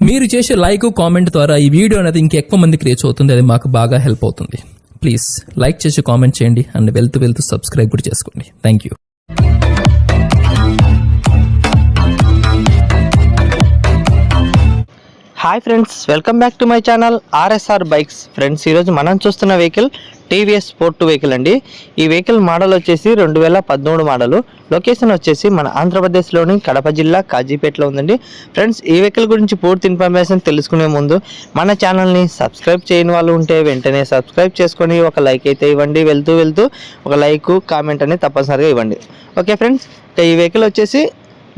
మీరు చేసే like comment ద్వారా ఈ వీడియో అనేది ఇంకెక్కువ మందికి రీచ్ అవుతుంది. అది మాకు బాగా హెల్ప్ అవుతుంది. ప్లీజ్ లైక్ చేసి కామెంట్ చేయండి అండ్ వెళ్తూ సబ్స్క్రైబ్ కూడా చేసుకోండి. Thank you. Hi friends, welcome back to my channel RSR bikes. Friends, ఈరోజు మనం చూస్తున్న వెహికల్ టీవీఎస్ స్పోర్ట్ 2 వెహికల్ అండి. ఈ వెహికల్ మోడల్ వచ్చేసి 2013 మోడలు. లొకేషన్ వచ్చేసి మన ఆంధ్రప్రదేశ్లోని కడప జిల్లా కాజీపేటలో ఉందండి. ఫ్రెండ్స్, ఈ వెహికల్ గురించి పూర్తి ఇన్ఫర్మేషన్ తెలుసుకునే ముందు మన ఛానల్ని సబ్స్క్రైబ్ చేయని వాళ్ళు ఉంటే వెంటనే సబ్స్క్రైబ్ చేసుకొని ఒక లైక్ అయితే ఇవ్వండి. వెళ్తూ ఒక లైక్ కామెంట్ అనేది తప్పనిసరిగా ఇవ్వండి. ఓకే ఫ్రెండ్స్, ఈ వెహికల్ వచ్చేసి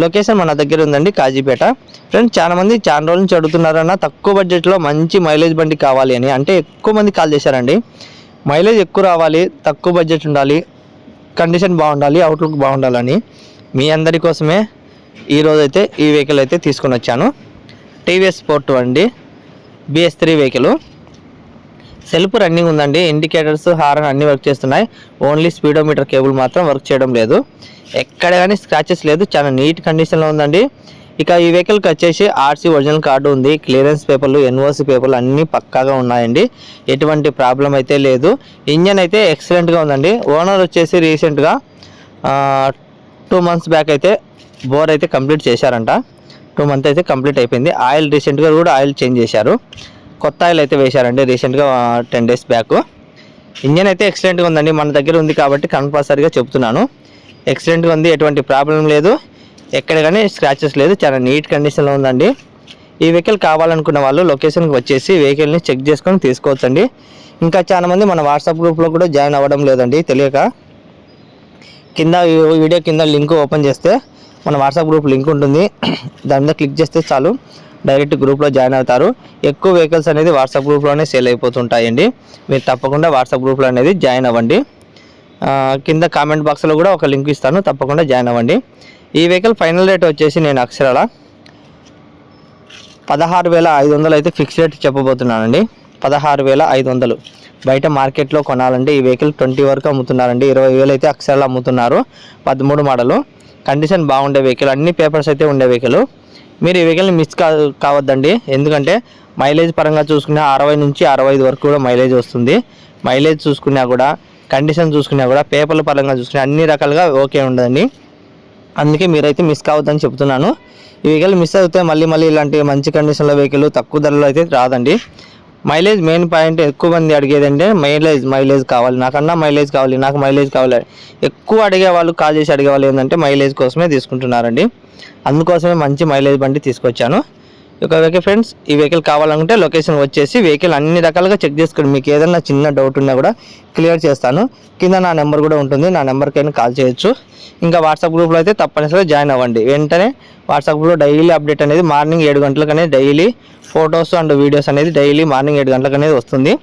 లొకేషన్ మన దగ్గర ఉందండి, కాజీపేట. ఫ్రెండ్స్, చాలా రోజుల నుంచి అడుగుతున్నారన్న తక్కువ బడ్జెట్లో మంచి మైలేజ్ బండి కావాలి అని. అంటే ఎక్కువ మంది కాల్ చేశారండి. మైలేజ్ ఎక్కువ రావాలి, తక్కువ బడ్జెట్ ఉండాలి, కండిషన్ బాగుండాలి, అవుట్లుక్ బాగుండాలని మీ అందరి కోసమే ఈరోజు అయితే ఈ వెహికల్ అయితే తీసుకొని వచ్చాను. టీవీఎస్ స్పోర్ట్ 2 అండి, BS3 వెహికల్. సెల్ఫ్ రన్నింగ్ ఉందండి. ఇండికేటర్స్, హారన్ అన్నీ వర్క్ చేస్తున్నాయి. ఓన్లీ స్పీడోమీటర్ కేబుల్ మాత్రం వర్క్ చేయడం లేదు. ఎక్కడ కానీ స్క్రాచెస్ లేదు. చాలా నీట్ కండిషన్లో ఉందండి. ఇక ఈ వెహికల్కి వచ్చేసి ఆర్సీ ఒరిజినల్ కార్డు ఉంది. క్లియరెన్స్ పేపర్లు, ఎన్ఓసి పేపర్లు అన్నీ పక్కాగా ఉన్నాయండి. ఎటువంటి ప్రాబ్లం అయితే లేదు. ఇంజన్ అయితే ఎక్సలెంట్గా ఉందండి. ఓనర్ వచ్చేసి రీసెంట్గా 2 months బ్యాక్ అయితే బోర్ అయితే కంప్లీట్ చేశారంట. 2 months అయితే కంప్లీట్ అయిపోయింది. ఆయిల్ రీసెంట్గా కూడా ఆయిల్ చేంజ్ చేశారు. కొత్త ఆయిల్ అయితే వేశారండి రీసెంట్గా 10 days బ్యాక్. ఇంజన్ అయితే ఎక్సలెంట్గా ఉందండి. మన దగ్గర ఉంది కాబట్టి కంపల్సరీగా చెప్తున్నాను. ఎక్సలెంట్గా ఉంది, ఎటువంటి ప్రాబ్లం లేదు, ఎక్కడ కానీ స్క్రాచెస్ లేదు, చాలా నీట్ కండిషన్లో ఉందండి. ఈ వెహికల్ కావాలనుకున్న వాళ్ళు లొకేషన్కి వచ్చేసి వెహికల్ని చెక్ చేసుకొని తీసుకోవచ్చండి. ఇంకా చాలామంది మన వాట్సాప్ గ్రూప్లో కూడా జాయిన్ అవ్వడం లేదండి తెలియక. కింద వీడియో కింద లింక్ ఓపెన్ చేస్తే మన వాట్సాప్ గ్రూప్ లింక్ ఉంటుంది. దాని మీద క్లిక్ చేస్తే చాలు డైరెక్ట్ గ్రూప్లో జాయిన్ అవుతారు. ఎక్కువ వెహికల్స్ అనేది వాట్సాప్ గ్రూప్లోనే సేల్ అయిపోతుంటాయండి. మీరు తప్పకుండా వాట్సాప్ గ్రూప్లో అనేది జాయిన్ అవ్వండి. కింద కామెంట్ బాక్స్లో కూడా ఒక లింక్ ఇస్తాను, తప్పకుండా జాయిన్ అవ్వండి. ఈ వెహికల్ ఫైనల్ రేట్ వచ్చేసి నేను అక్షరాల 16,500 అయితే ఫిక్స్ రేట్ చెప్పబోతున్నానండి. 16,500. బయట మార్కెట్లో కొనాలంటే ఈ వెహికల్ 20 వరకు అమ్ముతున్నారండి. 20,000 అయితే అక్షరాలు అమ్ముతున్నారు. 13 మోడలు, కండిషన్ బాగుండే వెహికల్, అన్ని పేపర్స్ అయితే ఉండే వెహికల్. మీరు ఈ వెహికల్ని మిస్ కావద్దండి. ఎందుకంటే మైలేజ్ పరంగా చూసుకున్నా 60 నుంచి 65 వరకు కూడా మైలేజ్ వస్తుంది. మైలేజ్ చూసుకున్నా కూడా, కండిషన్ చూసుకున్నా కూడా, పేపర్ల పరంగా చూసుకున్నా అన్ని రకాలుగా ఓకే ఉండదండి. అందుకే మీరైతే మిస్ కావద్దని చెప్తున్నాను. ఈ వెహికల్ మిస్ అవుతే మళ్ళీ ఇలాంటి మంచి కండిషన్లో వెహికల్ తక్కువ ధరలో అయితే రాదండి. Mileage main point. ఎక్కువ మంది అడిగేదంటే మైలేజ్ కావాలి, నాకన్నా మైలేజ్ కావాలి, నాకు మైలేజ్ కావాలి. ఎక్కువ అడిగేవాళ్ళు, కాల్ చేసి అడిగేవాళ్ళు ఏంటంటే మైలేజ్ కోసమే తీసుకుంటున్నారండి. అందుకోసమే మంచి మైలేజ్ బండి తీసుకొచ్చాను. ఓకే ఫ్రెండ్స్, ఈ వెహికల్ కావాలనుకుంటే లొకేషన్ వచ్చేసి వెహికల్ అన్ని రకాలుగా చెక్ చేసుకోండి. మీకు ఏదైనా చిన్న డౌట్ ఉన్నా కూడా క్లియర్ చేస్తాను. కింద నా నెంబర్ కూడా ఉంటుంది, నా నెంబర్కైనా కాల్ చేయొచ్చు. ఇంకా వాట్సాప్ గ్రూప్లో అయితే తప్పనిసరిగా జాయిన్ అవ్వండి. వెంటనే వాట్సాప్ గ్రూప్లో డైలీ అప్డేట్ అనేది మార్నింగ్ 7 గంటలకు అనేది డైలీ ఫొటోస్ అండ్ వీడియోస్ అనేది డైలీ మార్నింగ్ 7 గంటలకు అనేది వస్తుంది.